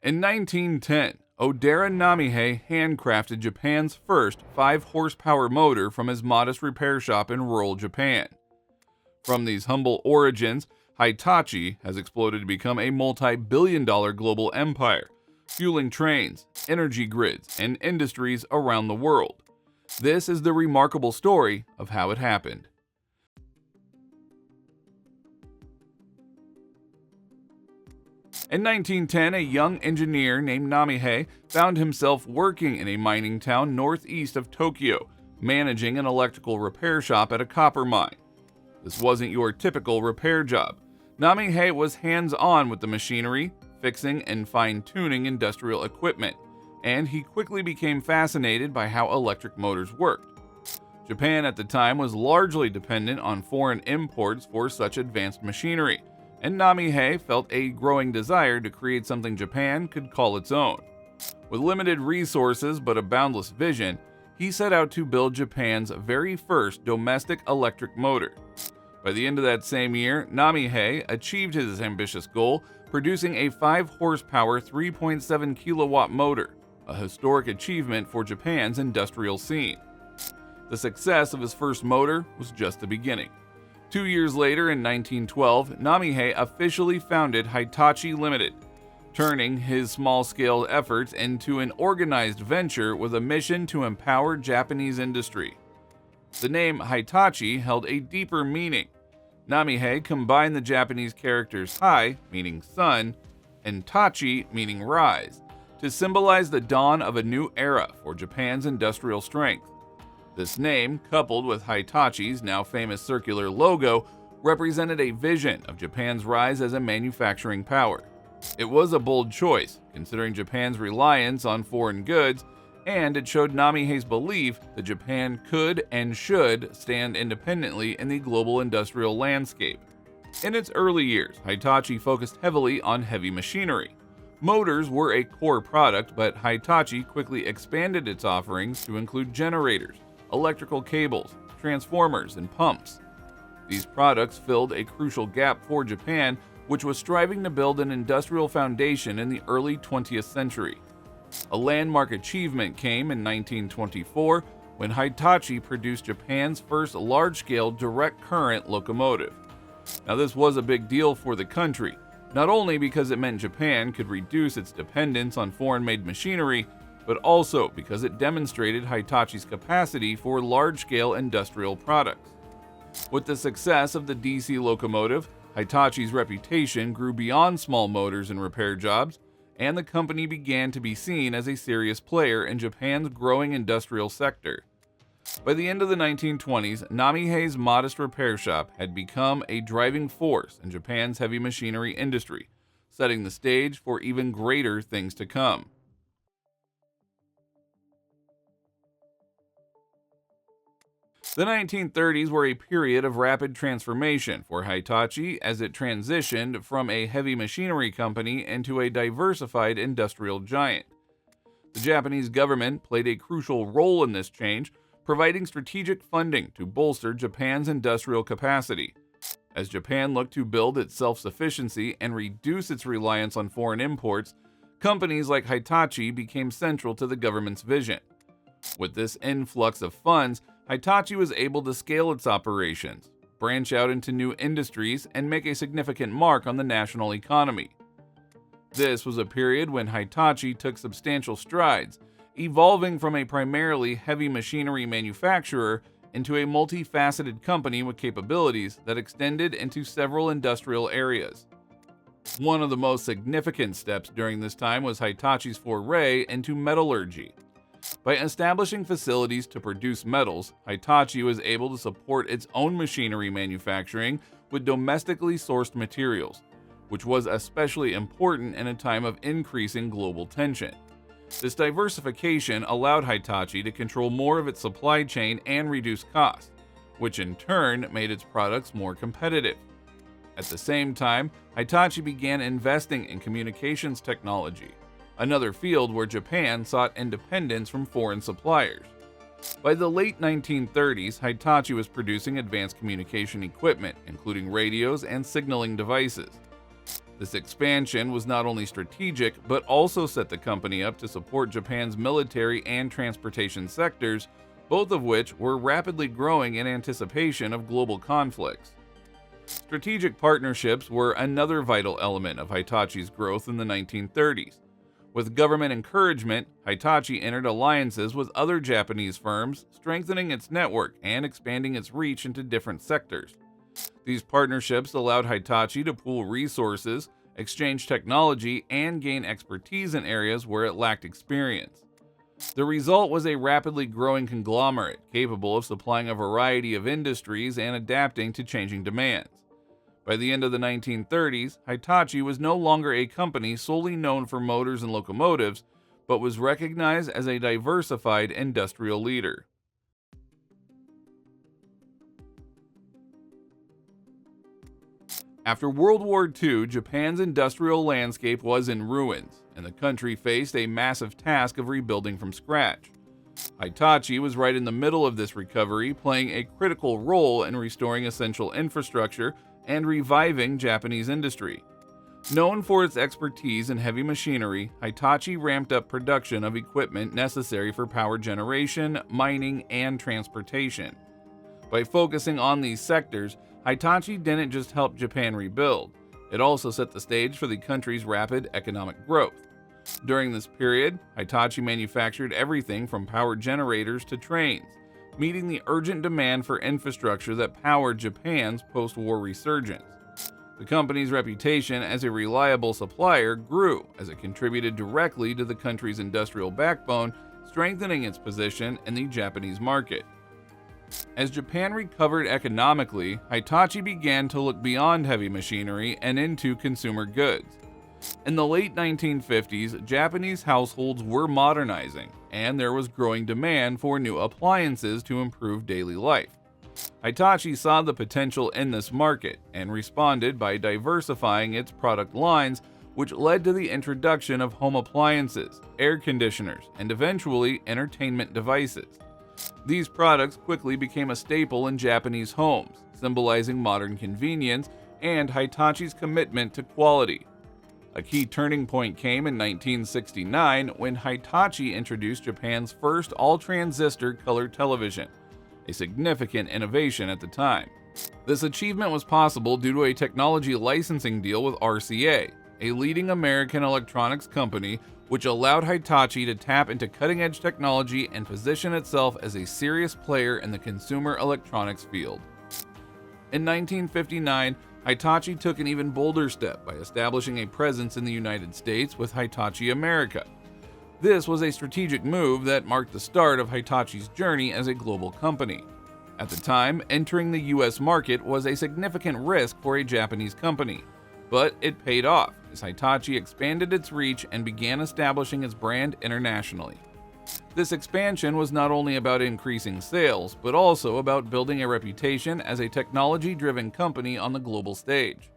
In 1910, Odaira Namihei handcrafted Japan's first 5-horsepower motor from his modest repair shop in rural Japan. From these humble origins, Hitachi has exploded to become a multi-billion-dollar global empire, fueling trains, energy grids, and industries around the world. This is the remarkable story of how it happened. In 1910, a young engineer named Namihei found himself working in a mining town northeast of Tokyo, managing an electrical repair shop at a copper mine. This wasn't your typical repair job. Namihei was hands-on with the machinery, fixing and fine-tuning industrial equipment, and he quickly became fascinated by how electric motors worked. Japan at the time was largely dependent on foreign imports for such advanced machinery, and Namihei felt a growing desire to create something Japan could call its own. With limited resources but a boundless vision, he set out to build Japan's very first domestic electric motor. By the end of that same year, Namihei achieved his ambitious goal, producing a 5-horsepower 3.7 kilowatt motor, a historic achievement for Japan's industrial scene. The success of his first motor was just the beginning. 2 years later, in 1912, Namihei officially founded Hitachi Limited, turning his small-scale efforts into an organized venture with a mission to empower Japanese industry. The name Hitachi held a deeper meaning. Namihei combined the Japanese characters Hai, meaning sun, and Tachi, meaning rise, to symbolize the dawn of a new era for Japan's industrial strength. This name, coupled with Hitachi's now famous circular logo, represented a vision of Japan's rise as a manufacturing power. It was a bold choice, considering Japan's reliance on foreign goods, and it showed Namihei's belief that Japan could and should stand independently in the global industrial landscape. In its early years, Hitachi focused heavily on heavy machinery. Motors were a core product, but Hitachi quickly expanded its offerings to include generators, electrical cables, transformers, and pumps. These products filled a crucial gap for Japan, which was striving to build an industrial foundation in the early 20th century. A landmark achievement came in 1924 when Hitachi produced Japan's first large-scale direct current locomotive. Now, this was a big deal for the country, not only because it meant Japan could reduce its dependence on foreign-made machinery, but also because it demonstrated Hitachi's capacity for large-scale industrial products. With the success of the DC locomotive, Hitachi's reputation grew beyond small motors and repair jobs, and the company began to be seen as a serious player in Japan's growing industrial sector. By the end of the 1920s, Namihei's modest repair shop had become a driving force in Japan's heavy machinery industry, setting the stage for even greater things to come. The 1930s were a period of rapid transformation for Hitachi as it transitioned from a heavy machinery company into a diversified industrial giant. The Japanese government played a crucial role in this change, providing strategic funding to bolster Japan's industrial capacity. As Japan looked to build its self-sufficiency and reduce its reliance on foreign imports, companies like Hitachi became central to the government's vision. With this influx of funds, Hitachi was able to scale its operations, branch out into new industries, and make a significant mark on the national economy. This was a period when Hitachi took substantial strides, evolving from a primarily heavy machinery manufacturer into a multifaceted company with capabilities that extended into several industrial areas. One of the most significant steps during this time was Hitachi's foray into metallurgy. By establishing facilities to produce metals, Hitachi was able to support its own machinery manufacturing with domestically sourced materials, which was especially important in a time of increasing global tension. This diversification allowed Hitachi to control more of its supply chain and reduce costs, which in turn made its products more competitive. At the same time, Hitachi began investing in communications technology, another field where Japan sought independence from foreign suppliers. By the late 1930s, Hitachi was producing advanced communication equipment, including radios and signaling devices. This expansion was not only strategic, but also set the company up to support Japan's military and transportation sectors, both of which were rapidly growing in anticipation of global conflicts. Strategic partnerships were another vital element of Hitachi's growth in the 1930s. With government encouragement, Hitachi entered alliances with other Japanese firms, strengthening its network and expanding its reach into different sectors. These partnerships allowed Hitachi to pool resources, exchange technology, and gain expertise in areas where it lacked experience. The result was a rapidly growing conglomerate capable of supplying a variety of industries and adapting to changing demands. By the end of the 1930s, Hitachi was no longer a company solely known for motors and locomotives, but was recognized as a diversified industrial leader. After World War II, Japan's industrial landscape was in ruins, and the country faced a massive task of rebuilding from scratch. Hitachi was right in the middle of this recovery, playing a critical role in restoring essential infrastructure and reviving Japanese industry. Known for its expertise in heavy machinery, Hitachi ramped up production of equipment necessary for power generation, mining, and transportation. By focusing on these sectors, Hitachi didn't just help Japan rebuild, it also set the stage for the country's rapid economic growth. During this period, Hitachi manufactured everything from power generators to trains, meeting the urgent demand for infrastructure that powered Japan's post-war resurgence. The company's reputation as a reliable supplier grew as it contributed directly to the country's industrial backbone, strengthening its position in the Japanese market. As Japan recovered economically, Hitachi began to look beyond heavy machinery and into consumer goods. In the late 1950s, Japanese households were modernizing, and there was growing demand for new appliances to improve daily life. Hitachi saw the potential in this market and responded by diversifying its product lines, which led to the introduction of home appliances, air conditioners, and eventually entertainment devices. These products quickly became a staple in Japanese homes, symbolizing modern convenience and Hitachi's commitment to quality. A key turning point came in 1969 when Hitachi introduced Japan's first all-transistor color television, a significant innovation at the time. This achievement was possible due to a technology licensing deal with RCA, a leading American electronics company, which allowed Hitachi to tap into cutting-edge technology and position itself as a serious player in the consumer electronics field. In 1959, Hitachi took an even bolder step by establishing a presence in the United States with Hitachi America. This was a strategic move that marked the start of Hitachi's journey as a global company. At the time, entering the US market was a significant risk for a Japanese company, but it paid off as Hitachi expanded its reach and began establishing its brand internationally. This expansion was not only about increasing sales, but also about building a reputation as a technology-driven company on the global stage.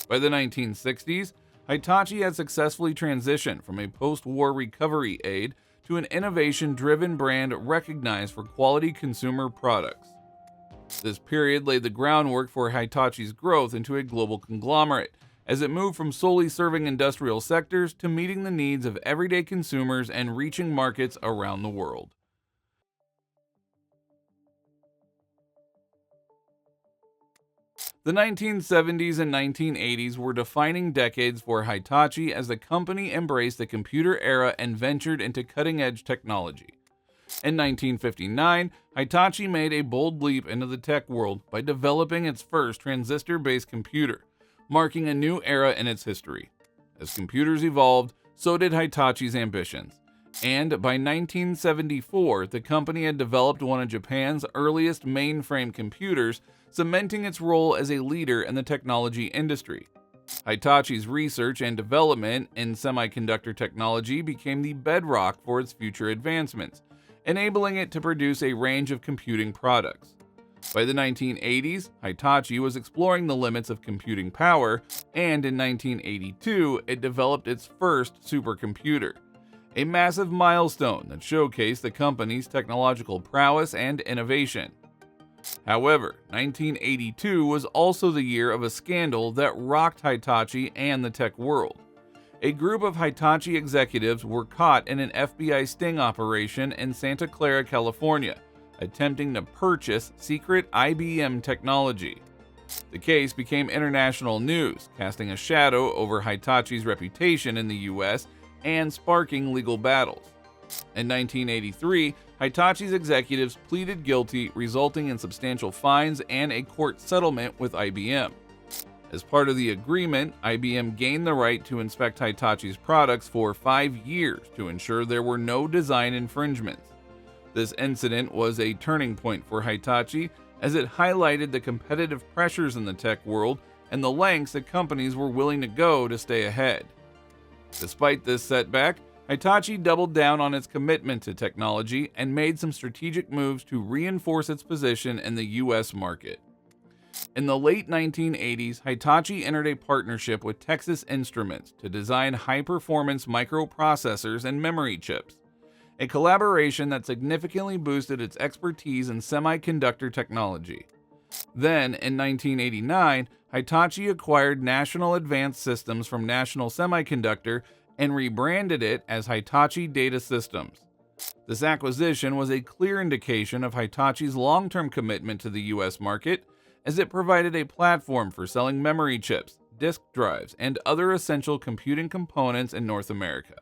By the 1960s, Hitachi had successfully transitioned from a post-war recovery aid to an innovation-driven brand recognized for quality consumer products. This period laid the groundwork for Hitachi's growth into a global conglomerate, as it moved from solely serving industrial sectors to meeting the needs of everyday consumers and reaching markets around the world. The 1970s and 1980s were defining decades for Hitachi as the company embraced the computer era and ventured into cutting-edge technology. In 1959, Hitachi made a bold leap into the tech world by developing its first transistor-based computer, marking a new era in its history. As computers evolved, so did Hitachi's ambitions, and by 1974, the company had developed one of Japan's earliest mainframe computers, cementing its role as a leader in the technology industry. Hitachi's research and development in semiconductor technology became the bedrock for its future advancements, enabling it to produce a range of computing products. By the 1980s, Hitachi was exploring the limits of computing power, and in 1982, it developed its first supercomputer, a massive milestone that showcased the company's technological prowess and innovation. However, 1982 was also the year of a scandal that rocked Hitachi and the tech world. A group of Hitachi executives were caught in an FBI sting operation in Santa Clara, California, attempting to purchase secret IBM technology. The case became international news, casting a shadow over Hitachi's reputation in the US and sparking legal battles. In 1983, Hitachi's executives pleaded guilty, resulting in substantial fines and a court settlement with IBM. As part of the agreement, IBM gained the right to inspect Hitachi's products for 5 years to ensure there were no design infringements. This incident was a turning point for Hitachi, as it highlighted the competitive pressures in the tech world and the lengths that companies were willing to go to stay ahead. Despite this setback, Hitachi doubled down on its commitment to technology and made some strategic moves to reinforce its position in the US market. In the late 1980s, Hitachi entered a partnership with Texas Instruments to design high-performance microprocessors and memory chips, a collaboration that significantly boosted its expertise in semiconductor technology. Then, in 1989, Hitachi acquired National Advanced Systems from National Semiconductor and rebranded it as Hitachi Data Systems. This acquisition was a clear indication of Hitachi's long-term commitment to the US market, as it provided a platform for selling memory chips, disk drives, and other essential computing components in North America.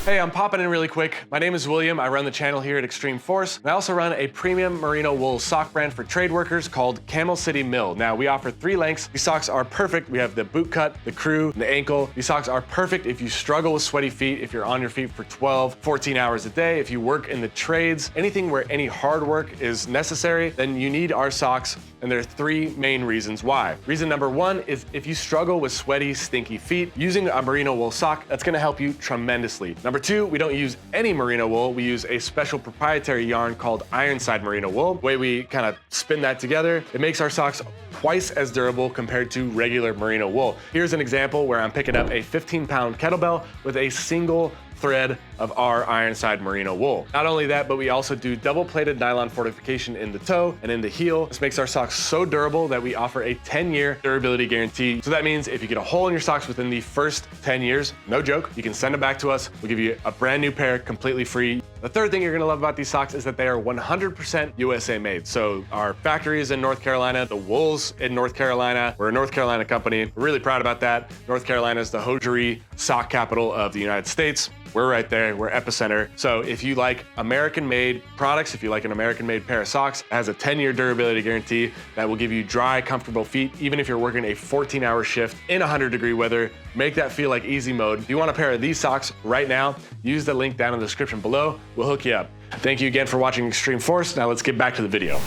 Hey, I'm popping in really quick. My name is William. I run the channel here at Extreme Force. I also run a premium merino wool sock brand for trade workers called Camel City Mill. Now, we offer 3 lengths. These socks are perfect. We have the boot cut, the crew, and the ankle. These socks are perfect if you struggle with sweaty feet, if you're on your feet for 12, 14 hours a day, if you work in the trades, anything where any hard work is necessary, then you need our socks. And there are 3 main reasons why. Reason number 1 is if you struggle with sweaty, stinky feet, using a merino wool sock, that's gonna help you tremendously. Number 2, we don't use any merino wool. We use a special proprietary yarn called Ironside merino wool. The way we kind of spin that together, it makes our socks twice as durable compared to regular merino wool. Here's an example where I'm picking up a 15-pound kettlebell with a single thread of our Ironside merino wool. Not only that, but we also do double-plated nylon fortification in the toe and in the heel. This makes our socks so durable that we offer a 10-year durability guarantee. So that means if you get a hole in your socks within the first 10 years, no joke, you can send them back to us. We'll give you a brand new pair completely free. The third thing you're gonna love about these socks is that they are 100% USA made. So our factory is in North Carolina, the wool's in North Carolina. We're a North Carolina company. We're really proud about that. North Carolina is the hosiery sock capital of the United States. We're right there, we're epicenter. So if you like American-made products, if you like an American-made pair of socks, it has a 10-year durability guarantee that will give you dry, comfortable feet, even if you're working a 14-hour shift in 100-degree weather. Make that feel like easy mode. If you want a pair of these socks right now, use the link down in the description below. We'll hook you up. Thank you again for watching Extreme Force. Now let's get back to the video.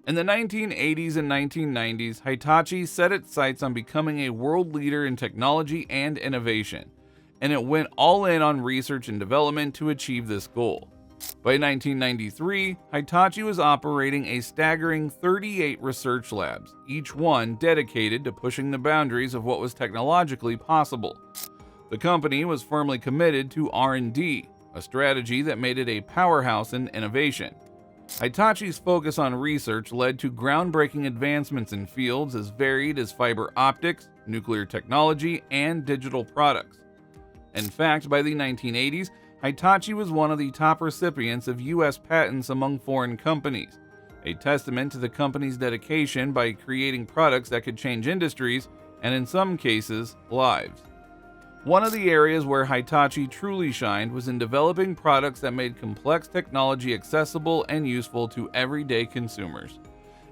In the 1980s and 1990s, Hitachi set its sights on becoming a world leader in technology and innovation, and it went all in on research and development to achieve this goal. By 1993, Hitachi was operating a staggering 38 research labs, each one dedicated to pushing the boundaries of what was technologically possible. The company was firmly committed to R&D, a strategy that made it a powerhouse in innovation. Hitachi's focus on research led to groundbreaking advancements in fields as varied as fiber optics, nuclear technology, and digital products. In fact, by the 1980s, Hitachi was one of the top recipients of US patents among foreign companies, a testament to the company's dedication by creating products that could change industries and, in some cases, lives. One of the areas where Hitachi truly shined was in developing products that made complex technology accessible and useful to everyday consumers.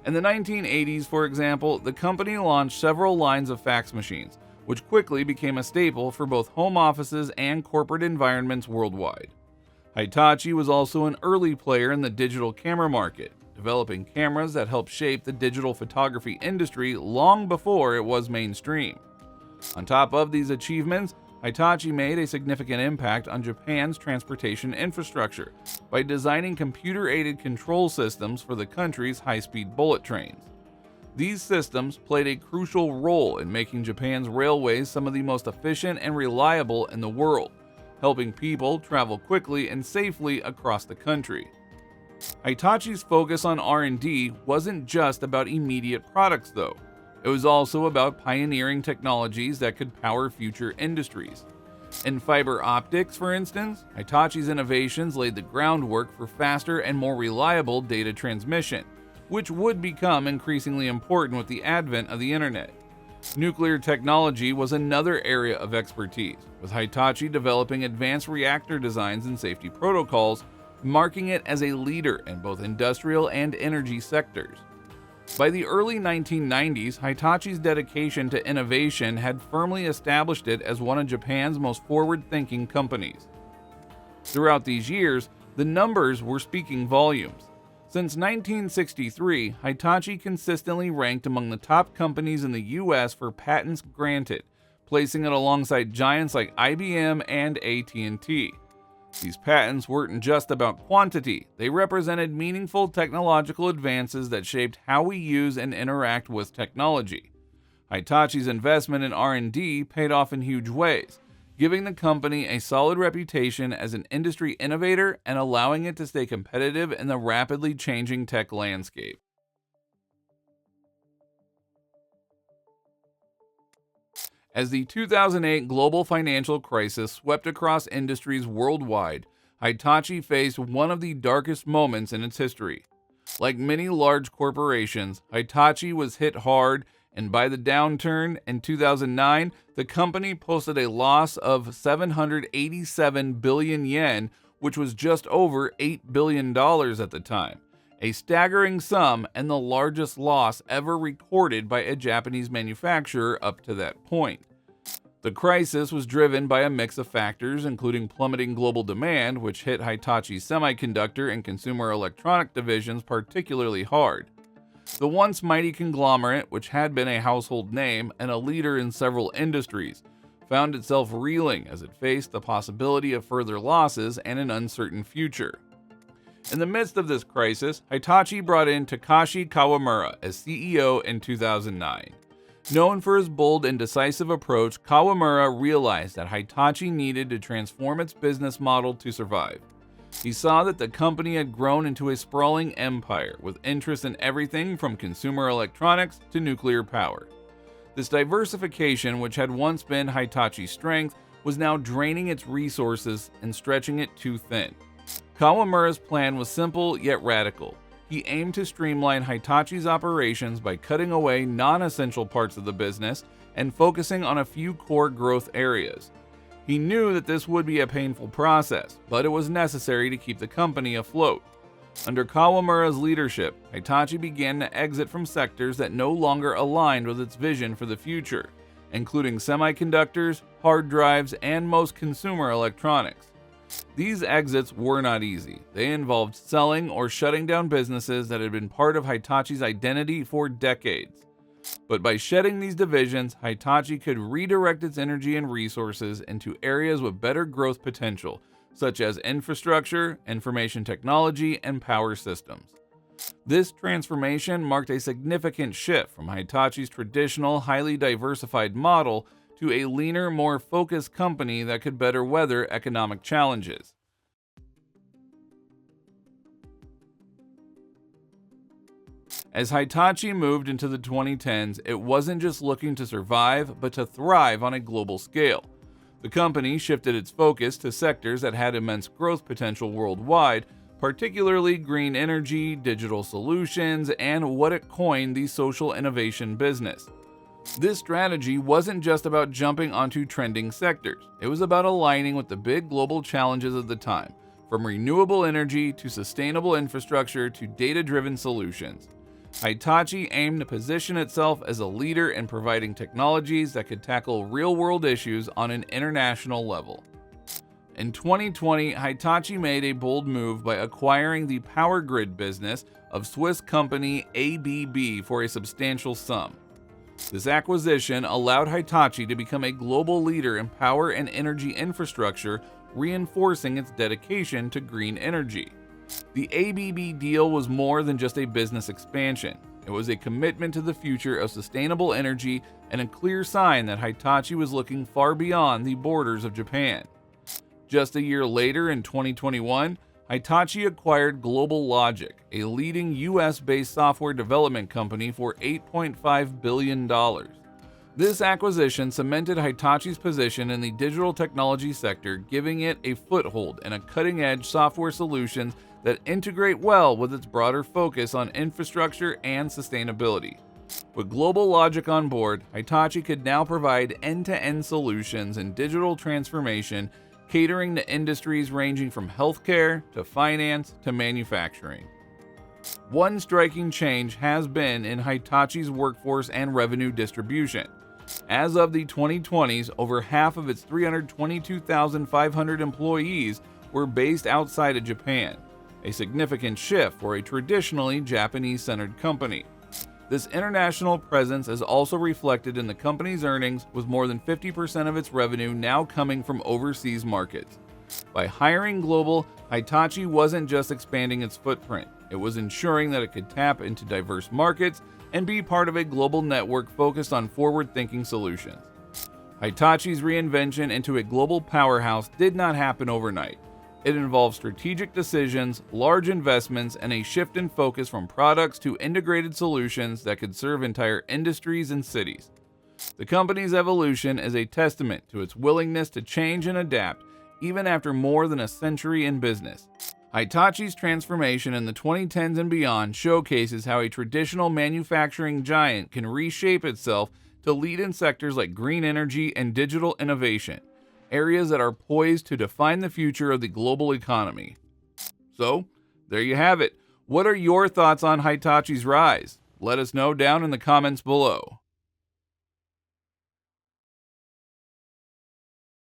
In the 1980s, for example, the company launched several lines of fax machines, which quickly became a staple for both home offices and corporate environments worldwide. Hitachi was also an early player in the digital camera market, developing cameras that helped shape the digital photography industry long before it was mainstream. On top of these achievements, Hitachi made a significant impact on Japan's transportation infrastructure by designing computer-aided control systems for the country's high-speed bullet trains. These systems played a crucial role in making Japan's railways some of the most efficient and reliable in the world, helping people travel quickly and safely across the country. Hitachi's focus on R&D wasn't just about immediate products though. It was also about pioneering technologies that could power future industries. In fiber optics, for instance, Hitachi's innovations laid the groundwork for faster and more reliable data transmission, which would become increasingly important with the advent of the internet. Nuclear technology was another area of expertise, with Hitachi developing advanced reactor designs and safety protocols, marking it as a leader in both industrial and energy sectors. By the early 1990s, Hitachi's dedication to innovation had firmly established it as one of Japan's most forward-thinking companies. Throughout these years, the numbers were speaking volumes. Since 1963, Hitachi consistently ranked among the top companies in the US for patents granted, placing it alongside giants like IBM and AT&T. These patents weren't just about quantity, they represented meaningful technological advances that shaped how we use and interact with technology. Hitachi's investment in R&D paid off in huge ways, giving the company a solid reputation as an industry innovator and allowing it to stay competitive in the rapidly changing tech landscape. As the 2008 global financial crisis swept across industries worldwide, Hitachi faced one of the darkest moments in its history. Like many large corporations, Hitachi was hit hard, and by the downturn in 2009, the company posted a loss of 787 billion yen, which was just over $8 billion at the time, a staggering sum and the largest loss ever recorded by a Japanese manufacturer up to that point. The crisis was driven by a mix of factors, including plummeting global demand, which hit Hitachi's semiconductor and consumer electronic divisions particularly hard. The once mighty conglomerate, which had been a household name and a leader in several industries, found itself reeling as it faced the possibility of further losses and an uncertain future. In the midst of this crisis, Hitachi brought in Takashi Kawamura as CEO in 2009. Known for his bold and decisive approach, Kawamura realized that Hitachi needed to transform its business model to survive. He saw that the company had grown into a sprawling empire with interests in everything from consumer electronics to nuclear power. This diversification, which had once been Hitachi's strength, was now draining its resources and stretching it too thin. Kawamura's plan was simple yet radical. He aimed to streamline Hitachi's operations by cutting away non-essential parts of the business and focusing on a few core growth areas. He knew that this would be a painful process, but it was necessary to keep the company afloat. Under Kawamura's leadership, Hitachi began to exit from sectors that no longer aligned with its vision for the future, including semiconductors, hard drives, and most consumer electronics. These exits were not easy. They involved selling or shutting down businesses that had been part of Hitachi's identity for decades. But by shedding these divisions, Hitachi could redirect its energy and resources into areas with better growth potential, such as infrastructure, information technology, and power systems. This transformation marked a significant shift from Hitachi's traditional, highly diversified model to a leaner, more focused company that could better weather economic challenges. As Hitachi moved into the 2010s, it wasn't just looking to survive, but to thrive on a global scale. The company shifted its focus to sectors that had immense growth potential worldwide, particularly green energy, digital solutions, and what it coined the social innovation business. This strategy wasn't just about jumping onto trending sectors. It was about aligning with the big global challenges of the time, from renewable energy to sustainable infrastructure to data-driven solutions. Hitachi aimed to position itself as a leader in providing technologies that could tackle real-world issues on an international level. In 2020, Hitachi made a bold move by acquiring the power grid business of Swiss company ABB for a substantial sum. This acquisition allowed Hitachi to become a global leader in power and energy infrastructure, reinforcing its dedication to green energy. The ABB deal was more than just a business expansion. It was a commitment to the future of sustainable energy and a clear sign that Hitachi was looking far beyond the borders of Japan. Just a year later, in 2021, Hitachi acquired Global Logic, a leading US-based software development company, for $8.5 billion. This acquisition cemented Hitachi's position in the digital technology sector, giving it a foothold in a cutting-edge software solutions that integrate well with its broader focus on infrastructure and sustainability. With Global Logic on board, Hitachi could now provide end-to-end solutions in digital transformation, catering to industries ranging from healthcare to finance to manufacturing. One striking change has been in Hitachi's workforce and revenue distribution. As of the 2020s, over half of its 322,500 employees were based outside of Japan, a significant shift for a traditionally Japanese-centered company. This international presence is also reflected in the company's earnings, with more than 50% of its revenue now coming from overseas markets. By hiring global, Hitachi wasn't just expanding its footprint, it was ensuring that it could tap into diverse markets and be part of a global network focused on forward-thinking solutions. Hitachi's reinvention into a global powerhouse did not happen overnight. It involved strategic decisions, large investments, and a shift in focus from products to integrated solutions that could serve entire industries and cities. The company's evolution is a testament to its willingness to change and adapt, even after more than a century in business. Hitachi's transformation in the 2010s and beyond showcases how a traditional manufacturing giant can reshape itself to lead in sectors like green energy and digital innovation, areas that are poised to define the future of the global economy. So, there you have it. What are your thoughts on Hitachi's rise? Let us know down in the comments below.